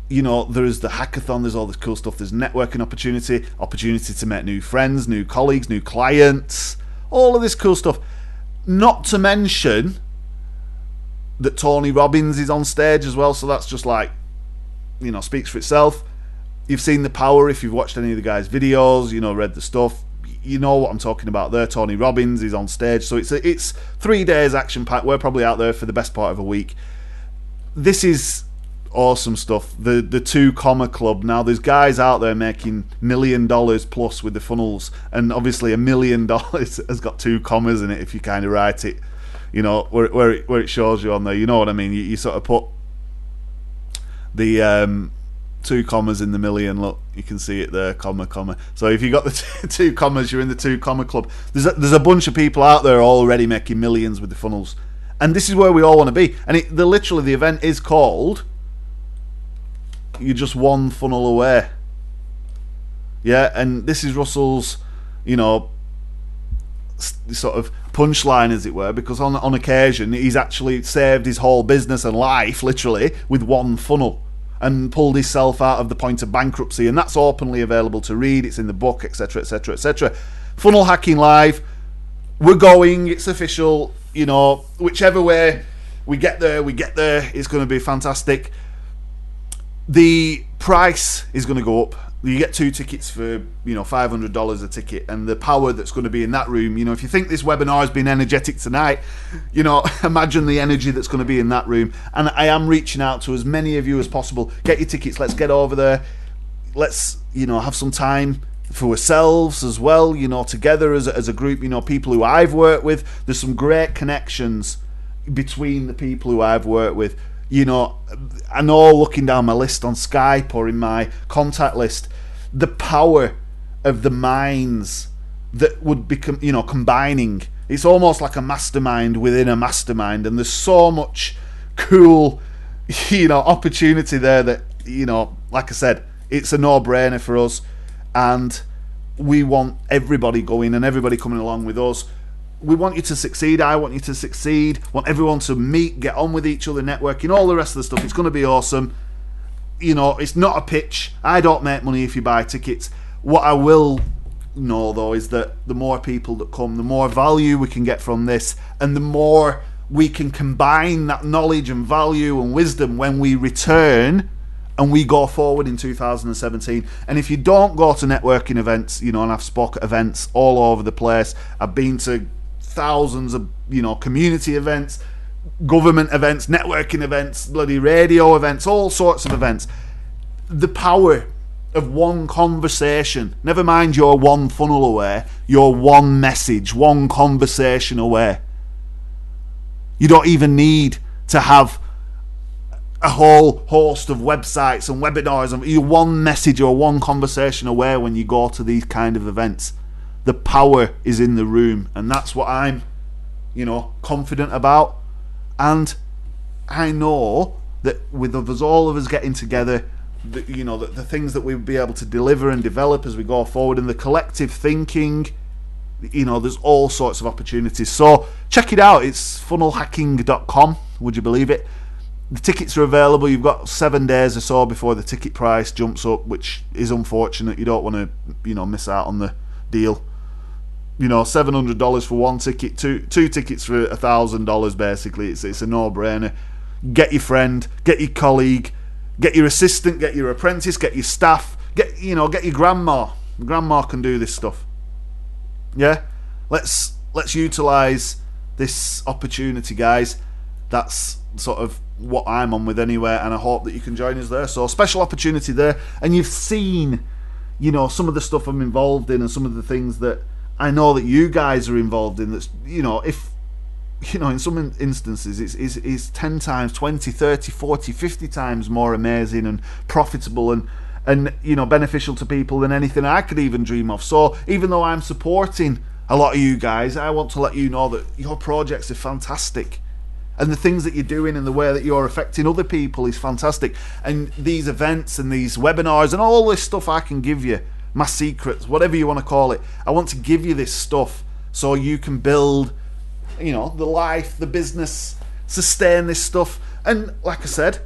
you know, there's the hackathon, there's all this cool stuff, there's networking opportunity to make new friends, new colleagues, new clients, all of this cool stuff. Not to mention that Tony Robbins is on stage as well, so that's just like, speaks for itself. You've seen the power if you've watched any of the guys' videos, read the stuff. You know what I'm talking about there. Tony Robbins is on stage, so it's 3 days action packed. We're probably out there for the best part of a week. This is awesome stuff. The 2 Comma Club. Now there's guys out there making $1 million plus with the funnels, and obviously $1 million has got 2 commas in it if you kind of write it, where it shows you on there. You know what I mean? You sort of put the 2 commas in the million. Look, you can see it there, comma, comma. So if you got the 2 commas, you're in the 2 Comma Club. There's a bunch of people out there already making millions with the funnels, and this is where we all want to be. And the event is called "You're Just One Funnel Away." Yeah, and this is Russell's, sort of punchline, as it were, because on occasion he's actually saved his whole business and life, literally, with one funnel, and pulled himself out of the point of bankruptcy, and that's openly available to read. It's in the book, etc, etc, etc. Funnel Hacking Live, we're going, it's official. Whichever way we get there, it's going to be fantastic. The price is going to go up. You get 2 tickets for $500 a ticket, and the power that's going to be in that room. If you think this webinar has been energetic tonight, imagine the energy that's going to be in that room. And I am reaching out to as many of you as possible. Get your tickets. Let's get over there. Let's have some time for ourselves as well. Together as a group. People who I've worked with. There's some great connections between the people who I've worked with. I know, looking down my list on Skype or in my contact list, the power of the minds that would become, combining. It's almost like a mastermind within a mastermind, and there's so much cool, opportunity there that, like I said, it's a no-brainer for us, and we want everybody going and everybody coming along with us. We want you to succeed. I want you to succeed. Want everyone to meet, get on with each other, networking, all the rest of the stuff. It's going to be awesome. It's not a pitch. I don't make money if you buy tickets. What I will know, though, is that the more people that come, the more value we can get from this, and the more we can combine that knowledge and value and wisdom when we return and we go forward in 2017. And if you don't go to networking events, and I've spoken at events all over the place. I've been to thousands of community events, government events, networking events, bloody radio events, all sorts of events. The power of one conversation, never mind you're one funnel away, you're one message, one conversation away. You don't even need to have a whole host of websites and webinars, and you're one message or one conversation away when you go to these kind of events. The power is in the room, and that's what I'm, confident about. And I know that with all of us getting together, the things that we'll be able to deliver and develop as we go forward, and the collective thinking, there's all sorts of opportunities. So check it out. It's funnelhacking.com. Would you believe it? The tickets are available. You've got 7 days or so before the ticket price jumps up, which is unfortunate. You don't want to, miss out on the deal. $700 for one ticket, two tickets for $1,000. Basically, it's a no-brainer. Get your friend, get your colleague, get your assistant, get your apprentice, get your staff, get your grandma. Grandma can do this stuff. Yeah, let's utilize this opportunity, guys. That's sort of what I'm on with anyway, and I hope that you can join us there. So special opportunity there, and you've seen, some of the stuff I'm involved in, and some of the things that I know that you guys are involved in. That's, if in some instances it's 10 times, 20, 30, 40, 50 times more amazing and profitable and beneficial to people than anything I could even dream of. So even though I'm supporting a lot of you guys, I want to let you know that your projects are fantastic. And the things that you're doing and the way that you're affecting other people is fantastic. And these events and these webinars and all this stuff I can give you, my secrets, whatever you want to call it, I want to give you this stuff so you can build, the life, the business, sustain this stuff. And like I said,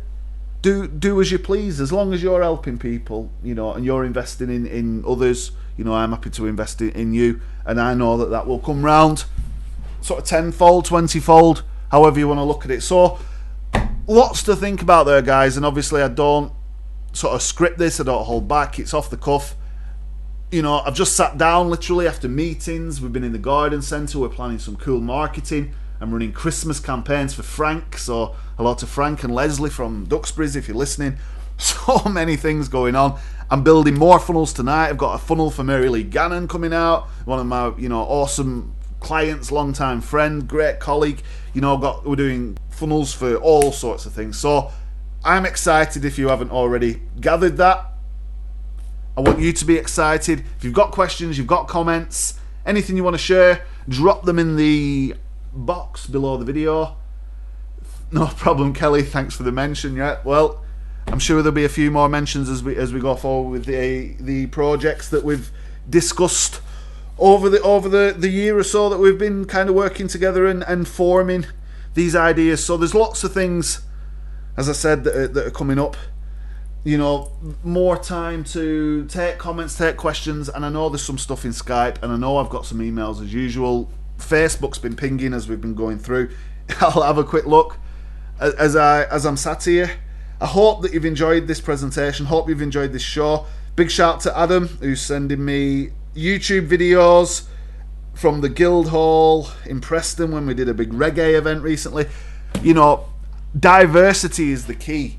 do as you please, as long as you're helping people, and you're investing in others. I'm happy to invest in you, and I know that will come round sort of tenfold, 20-fold, however you want to look at it. So lots to think about there, guys, and obviously I don't sort of script this, I don't hold back, it's off the cuff. You know, I've just sat down literally after meetings. We've been in the garden centre, we're planning some cool marketing. I'm running Christmas campaigns for Frank, so hello to Frank and Leslie from Duxbury's if you're listening. So many things going on. I'm building more funnels tonight. I've got a funnel for Mary Lee Gannon coming out, one of my, awesome clients, long-time friend, great colleague. We're doing funnels for all sorts of things. So I'm excited if you haven't already gathered that. I want you to be excited. If you've got questions, you've got comments, anything you want to share, drop them in the box below the video. No problem, Kelly. Thanks for the mention. Yeah, well, I'm sure there'll be a few more mentions as we go forward with the projects that we've discussed over the year or so that we've been kind of working together and forming these ideas. So there's lots of things, as I said, that are coming up. More time to take comments, take questions, and I know there's some stuff in Skype, and I know I've got some emails as usual. Facebook's been pinging as we've been going through. I'll have a quick look as I'm sat here. I hope that you've enjoyed this presentation. Hope you've enjoyed this show. Big shout to Adam, who's sending me YouTube videos from the Guildhall in Preston when we did a big reggae event recently. Diversity is the key.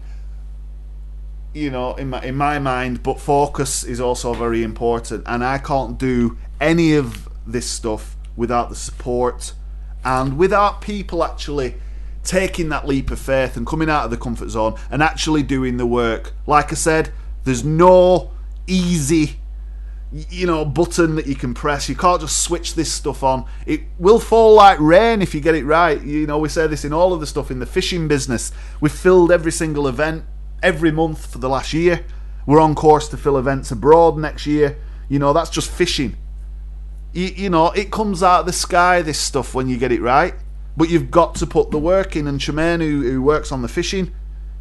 In my mind, but focus is also very important, and I can't do any of this stuff without the support and without people actually taking that leap of faith and coming out of the comfort zone and actually doing the work. Like I said, there's no easy button that you can press. You can't just switch this stuff on. It will fall like rain if you get it right. We say this in all of the stuff in the fishing business. We've filled every single event every month for the last year. We're on course to fill events abroad next year. That's just fishing. It comes out of the sky, this stuff, when you get it right. But you've got to put the work in. And Tremaine, who works on the fishing,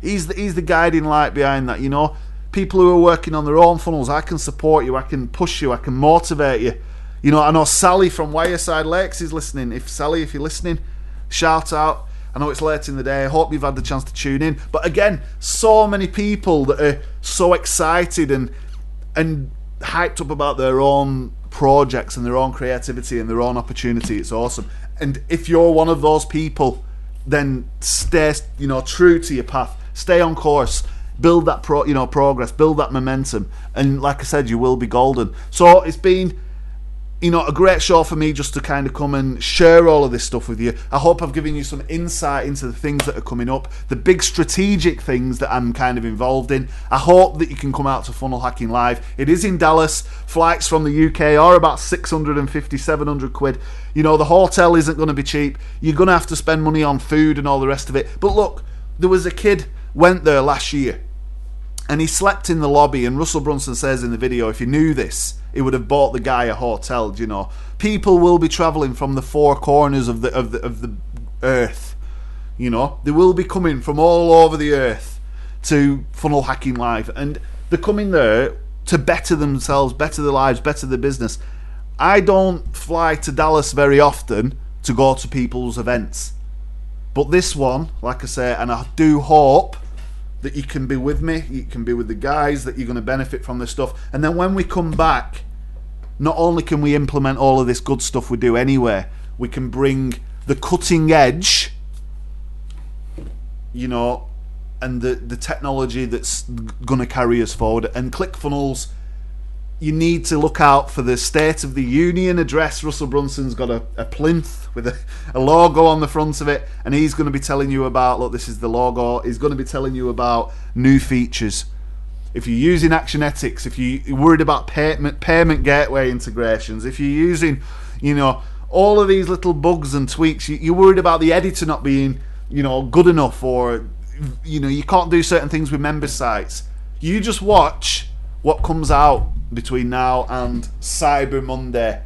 he's the guiding light behind that. People who are working on their own funnels, I can support you, I can push you, I can motivate you. I know Sally from Wyreside Lakes is listening. If you're listening, shout out. I know it's late in the day. I hope you've had the chance to tune in. But again, so many people that are so excited and hyped up about their own projects and their own creativity and their own opportunity. It's awesome. And if you're one of those people, then stay, true to your path. Stay on course. Build that progress. Build that momentum. And like I said, you will be golden. So it's been a great show for me just to kind of come and share all of this stuff with you. I hope I've given you some insight into the things that are coming up, the big strategic things that I'm kind of involved in. I hope that you can come out to Funnel Hacking Live. It is in Dallas. Flights from the UK are about 650, 700 quid. The hotel isn't going to be cheap. You're going to have to spend money on food and all the rest of it. But look, there was a kid went there last year and he slept in the lobby, and Russell Brunson says in the video, if he knew this, he would have bought the guy a hotel. People will be travelling from the four corners of the earth. They will be coming from all over the earth to Funnel Hacking Live, and they're coming there to better themselves, better their lives, better their business. I don't fly to Dallas very often to go to people's events, but this one, like I say, and I do hope that you can be with me, you can be with the guys, that you're going to benefit from this stuff. And then when we come back, not only can we implement all of this good stuff we do anywhere, we can bring the cutting edge, and the technology that's going to carry us forward. And ClickFunnels, you need to look out for the State of the Union address. Russell Brunson's got a plinth with a logo on the front of it, and he's going to be telling you about, look, this is the logo, he's going to be telling you about new features. If you're using Actionetics, if you're worried about payment gateway integrations, if you're using, all of these little bugs and tweaks, you're worried about the editor not being, good enough, or, you can't do certain things with member sites, you just watch what comes out between now and Cyber Monday.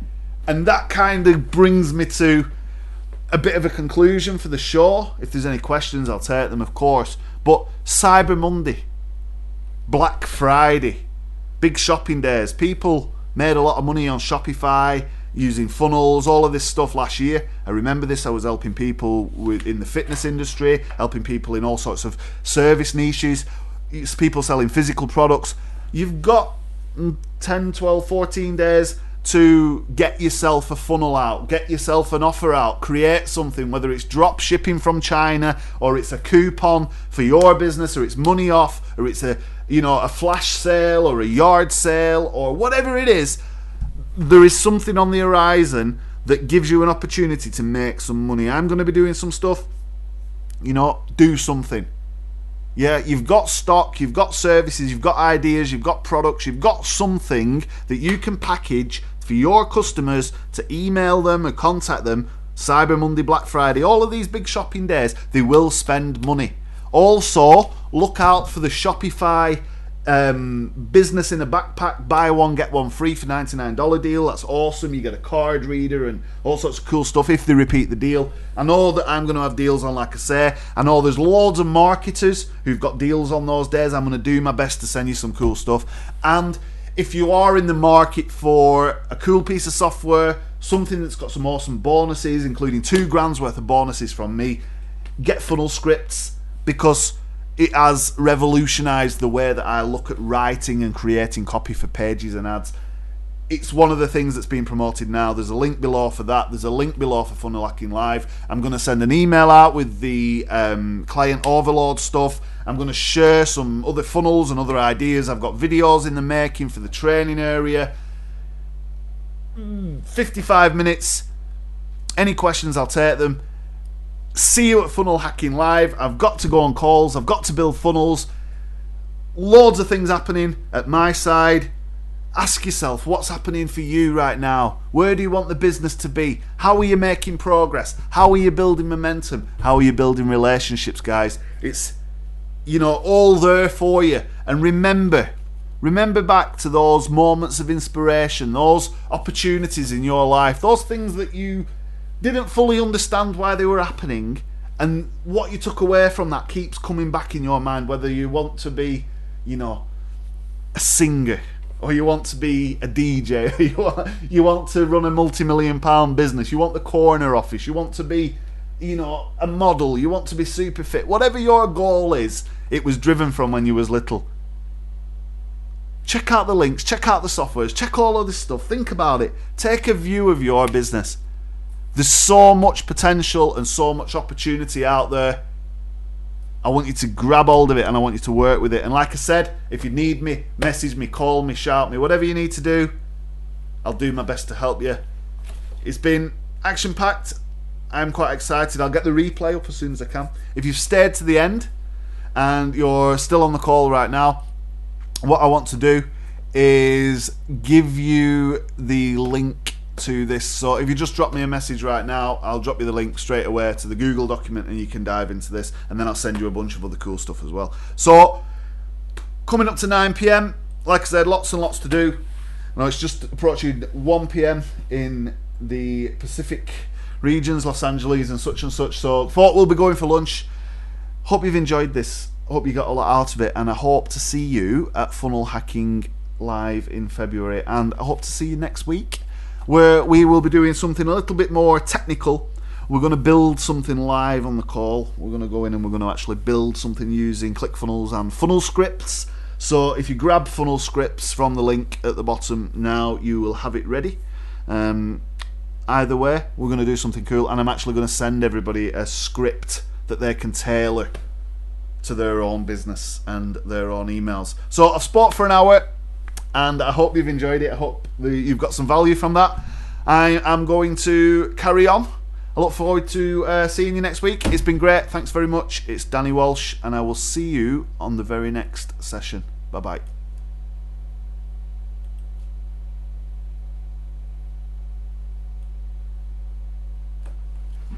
And that kind of brings me to a bit of a conclusion for the show. If there's any questions, I'll take them, of course. But Cyber Monday, Black Friday, big shopping days. People made a lot of money on Shopify, using funnels, all of this stuff last year. I remember this. I was helping people in the fitness industry, helping people in all sorts of service niches, people selling physical products. You've got 10, 12, 14 days to get yourself a funnel out, get yourself an offer out, create something, whether it's drop shipping from China, or it's a coupon for your business, or it's money off, or it's a flash sale or a yard sale, or whatever it is. There is something on the horizon that gives you an opportunity to make some money. I'm going to be doing some stuff. Do something. Yeah, you've got stock, you've got services, you've got ideas, you've got products, you've got something that you can package for your customers to email them and contact them. Cyber Monday, Black Friday, all of these big shopping days, they will spend money. Also, look out for the Shopify business in a backpack, buy one get one free for $99 deal. That's awesome. You get a card reader and all sorts of cool stuff if they repeat the deal. I know that I'm going to have deals on, like I say. I know there's loads of marketers who've got deals on those days. I'm going to do my best to send you some cool stuff. And if you are in the market for a cool piece of software, something that's got some awesome bonuses, including $2,000 worth of bonuses from me, get Funnel Scripts, because it has revolutionized the way that I look at writing and creating copy for pages and ads. It's one of the things that's being promoted now. There's a link below for that. There's a link below for Funnel Hacking Live. I'm going to send an email out with the client overload stuff. I'm going to share some other funnels and other ideas. I've got videos in the making for the training area. 55 minutes. Any questions, I'll take them. See you at Funnel Hacking Live. I've got to go on calls. I've got to build funnels. Loads of things happening at my side. Ask yourself, what's happening for you right now? Where do you want the business to be? How are you making progress? How are you building momentum? How are you building relationships, guys? It's, all there for you. And remember back to those moments of inspiration, those opportunities in your life, those things that you didn't fully understand why they were happening, and what you took away from that keeps coming back in your mind, whether you want to be, a singer, or you want to be a DJ, or you want to run a multi-million-pound business, you want the corner office, you want to be, a model, you want to be super fit, whatever your goal is, it was driven from when you was little. Check out the links, check out the softwares, check all of this stuff, think about it, take a view of your business. There's so much potential and so much opportunity out there. I want you to grab hold of it, and I want you to work with it. And like I said, if you need me, message me, call me, shout me, whatever you need to do, I'll do my best to help you. It's been action-packed. I'm quite excited. I'll get the replay up as soon as I can. If you've stayed to the end and you're still on the call right now, what I want to do is give you the link to this. So if you just drop me a message right now, I'll drop you the link straight away to the Google document, and you can dive into this, and then I'll send you a bunch of other cool stuff as well. So coming up to 9 PM, like I said, lots and lots to do. Now it's just approaching 1 PM in the Pacific regions, Los Angeles and such, so thought we'll be going for lunch. Hope you've enjoyed this, hope you got a lot out of it, and I hope to see you at Funnel Hacking Live in February, and I hope to see you next week, where we will be doing something a little bit more technical. We're going to build something live on the call. We're going to go in and we're going to actually build something using ClickFunnels and Funnel Scripts. So if you grab Funnel Scripts from the link at the bottom now, you will have it ready. Either way, we're going to do something cool, and I'm actually going to send everybody a script that they can tailor to their own business and their own emails. So I've spoke for an hour, and I hope you've enjoyed it. I hope you've got some value from that. I am going to carry on. I look forward to seeing you next week. It's been great. Thanks very much. It's Danny Walsh, and I will see you on the very next session. Bye-bye.